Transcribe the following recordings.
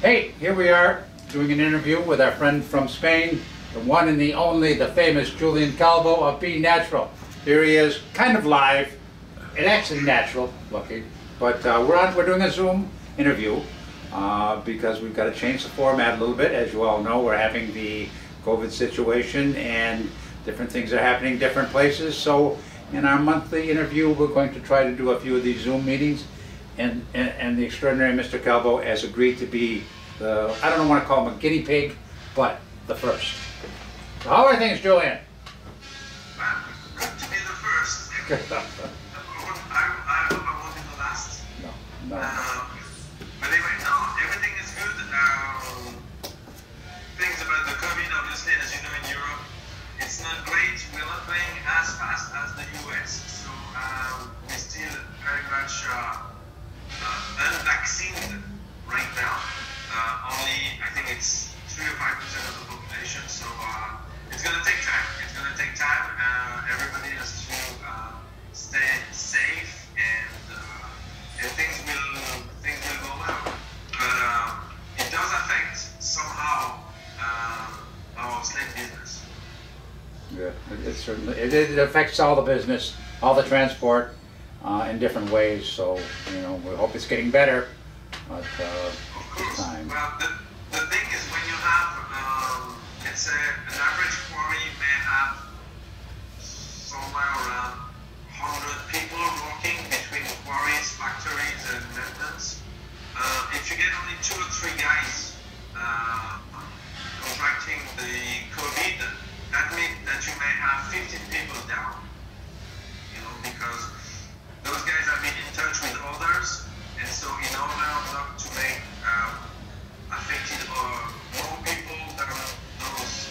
Hey, here we are doing an interview with our friend from Spain, the one and the only, the famous Julian Calvo of Be Natural. Here he is, kind of live, and actually natural looking, but we're doing a Zoom interview because we've got to change the format a little bit. As you all know, we're having the COVID situation and different things are happening in different places. So in our monthly interview, we're going to try to do a few of these Zoom meetings. And the extraordinary Mr. Calvo has agreed to be the, I don't want to call him a guinea pig, but the first. So how are things, Julian? Good to be the first. I hope I won't be the last. No. But anyway, no, everything is good. Things about the COVID, obviously, as you know, in Europe, it's not great. We're not going as fast as the US. So we're still very much unvaccinated right now. Only, I think it's 3 or 5% of the population. So it's going to take time. It's going to take time. Everybody has to stay safe, and things will go well. But it does affect somehow our slave business. Yeah, it certainly it affects all the business, all the transport in different ways. So you know, we hope it's getting better. But of course. time. Well, the thing is, when you have, let's say, an average quarry may have somewhere around 100 people working between quarries, factories, and maintenance. If you get only 2 or 3 guys contracting the COVID, that means that you may have 15 people down. You know, because those guys have been in touch with others, and so in order not to make affected more people than those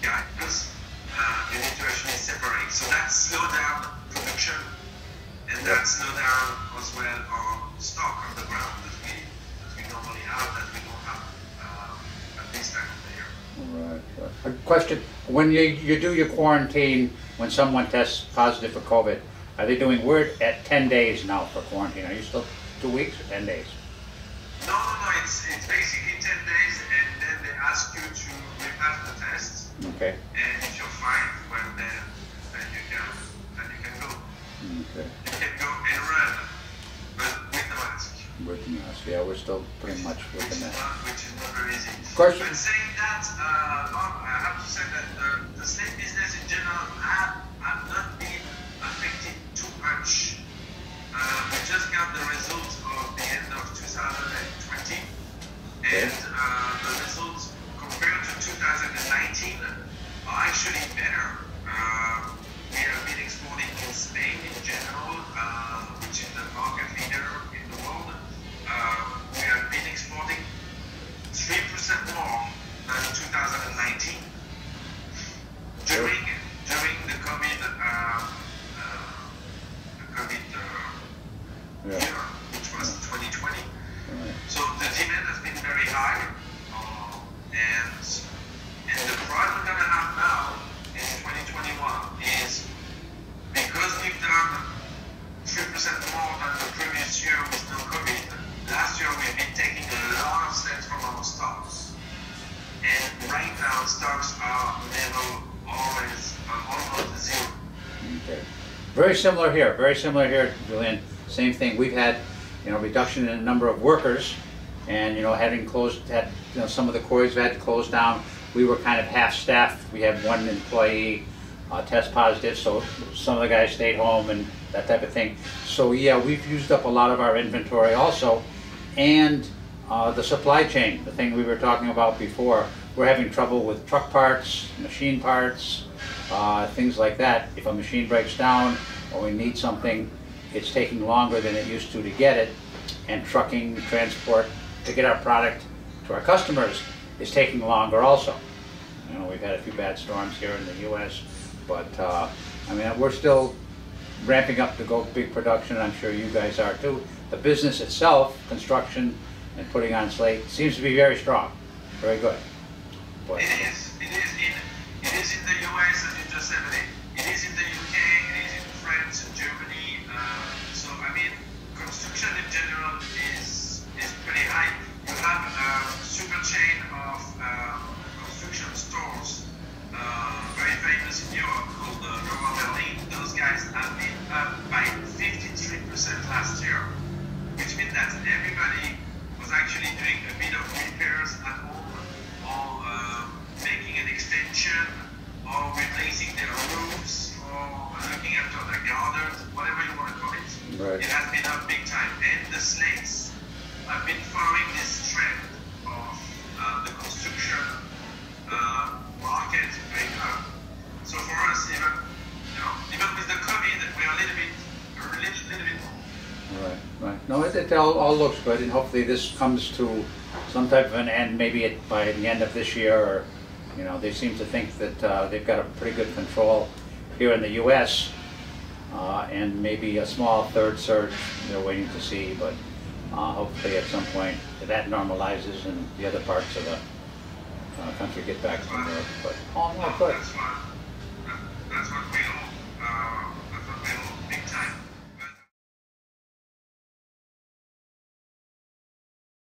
guys, you need to actually separate. So that slow down production, and that slow down as well our stock on the ground that we normally have, that we don't have at this time of the year. Right. A question: when you do your quarantine, when someone tests positive for COVID, are they doing? We're at 10 days now for quarantine. Are you still 2 weeks or 10 days? No. It's basically 10 days, and then they ask you to repass the test. Okay. And if you're fine, well then you can go. Okay. You can go and run, but with the mask. With the mask, yeah, we're still pretty much with the mask. Which is not very easy. Of course. But saying that, I have to say that the slave business in general have not been affected too much. We just got the results of the end of 2020, and the results compared to 2019 are actually better. We have been exporting in Spain in general, which is the market leader in the world. We have been exporting 3% more than 2019 during the COVID year, which was 2020. Right. So the demand has been very high, and the problem we're going to have now in 2021 is because we've done 3% more than the previous year with no COVID. Last year we've been taking a lot of steps from our stocks, and right now stocks are level almost zero. Okay. Very similar here, Julian. Same thing. We've had, reduction in the number of workers, and having some of the quarries had to close down. We were kind of half-staffed. We had 1 employee test positive, so some of the guys stayed home and that type of thing. So yeah, we've used up a lot of our inventory also, and the supply chain, the thing we were talking about before. We're having trouble with truck parts, machine parts, things like that. If a machine breaks down or we need something, it's taking longer than it used to get it, and trucking, transport to get our product to our customers is taking longer also. We've had a few bad storms here in the US, but we're still ramping up to go big production. I'm sure you guys are too. The business itself, construction and putting on slate, seems to be very strong, very good. But, it is in the US, as you just said. It is in the UK. It is in France and Germany. So construction in general is pretty high. You have last year, which means that everybody was actually doing a bit of repairs at home, or making an extension, or replacing their roofs, or looking after their gardens, whatever you want to call it. Right. It has been up big time. And the slates have been following this trend of the construction market going up. So for us, even with the COVID, we are a little bit Right, right. No, it all looks good, and hopefully this comes to some type of an end, maybe by the end of this year, or, they seem to think that they've got a pretty good control here in the U.S., and maybe a small third surge they're waiting to see, but hopefully at some point that normalizes and the other parts of the country get back to work. But all in all, good.